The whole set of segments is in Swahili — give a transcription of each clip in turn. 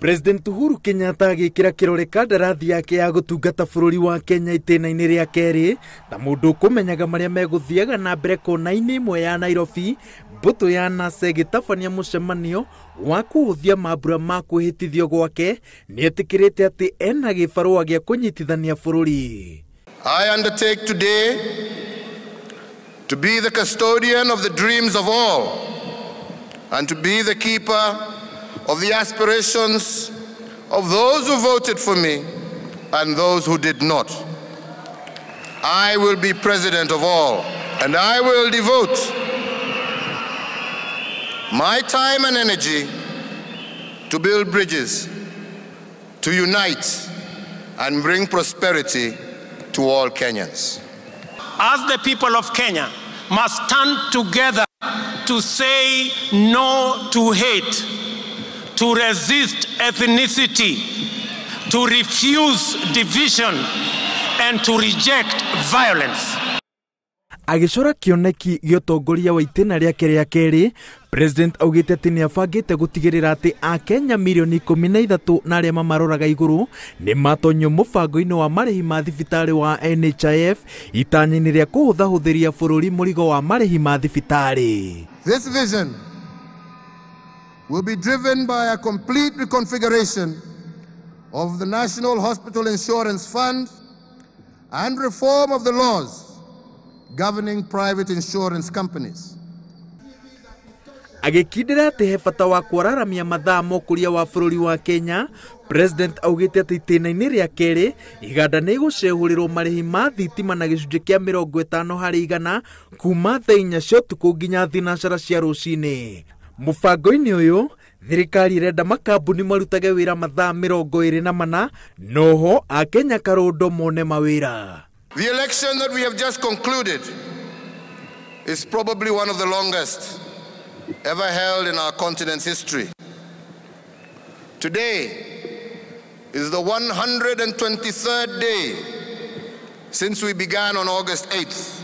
President Uhuru Kenyatta agikira kirore kandarathi yake ya gutungata bururi wa Kenya itena-ini riake ta mundu kumenyaga maria meguthiaga na mbere kona-ini imwe ya Nairobi. Mbuto ya NASA gitabania mucemanio wa kuhuthia mambura ma kwihitithio gwake nietikirite ati ena gibarua gia kunyitithania bururi. I undertake today to be the custodian of the dreams of all and to be the keeper of the aspirations of those who voted for me and those who did not. I will be president of all, and I will devote my time and energy to build bridges, to unite and bring prosperity to all Kenyans. As the people of Kenya must stand together to say no to hate, to resist ethnicity, to refuse division, and to reject violence. Agicora kioneki giotongoria wa itena riake ria keri, President augite ati ni abangite gutigirira ati Akenya milioni 13 na aria mamaroraga iguru ni matonyo mubango-ini wa marihi ma thibitari wa NHIF itanya-ini ria kuhuthahuthiria bururi murigo wa marihi ma thibitari. This vision will be driven by a complete reconfiguration of the National Hospital Insurance Fund and reform of the laws governing private insurance companies. Agikindira ati he bata wa kwararamia mathaa mokuria wa bururi wa Kenya, President augite ati itena-ini ria keri iganda ni igucehurirwo marihi ma thitima na gicunji kia 50% kuma thaa 4 cia utuku nginya thinacara cia rucini. Mubango-ini uyu thirikari irenda makambuni marutage wira mathaa 24 noho Akenya karundo mone mawira. The election that we have just concluded is probably one of the longest ever held in our continent's history. Today is the 123rd day since we began on August 8th.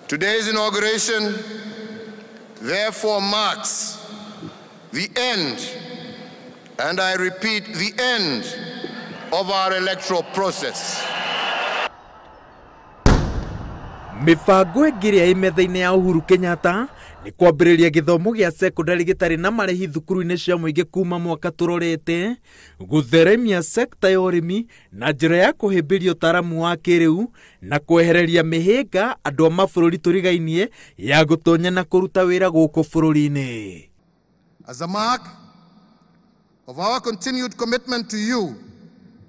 Today's inauguration therefore marks the end, and I repeat, the end of our electoral process. Mibango ingiri ya imetha-ini ya Uhuru Kenyatta ni kwambiriria githomo gia secondary gitari na marihi thukuru-ini cia muingi kuma mwaka turorete, gutheremia secta ya urimi na njira ya kuhimbiria utaramu wa kiriu na kwehereria mihinga andu a mabururi turigainie ya gutonya na kuruta wira guku bururi-ini. As a mark of our continued commitment to you,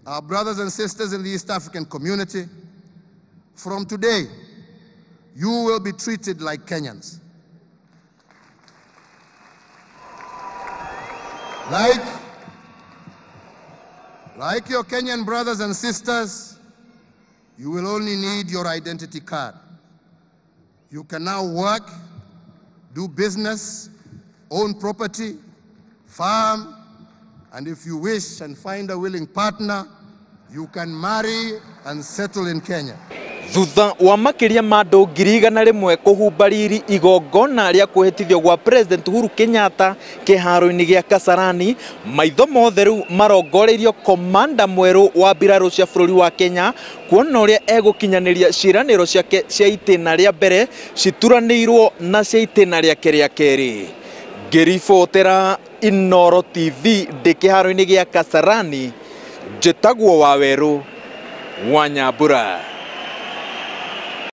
our brothers and sisters in the East African community, from today, you will be treated like Kenyans. Like your Kenyan brothers and sisters, you will only need your identity card. You can now work, do business, own property, farm, and if you wish and find a willing partner, you can marry and settle in Kenya. Thutha wa makiria ma andu 100,000 kuhumba riri igongona ria kuhitithio gwa President Uhuru Kenyatta kiharo-ini gia Kasarani, maitho mothe riu marongoreirio komanda mweru wa mbiraru cia bururi wa Kenya kuona uria egukinyaniria ciraniro ciake cia itena ria mbere cituranirwo na cia itena riake ria keri. Ngiribotera Inooro TV ndi kiharo-ini gia Kasarani, njitagwo Waweru wa Nyambura.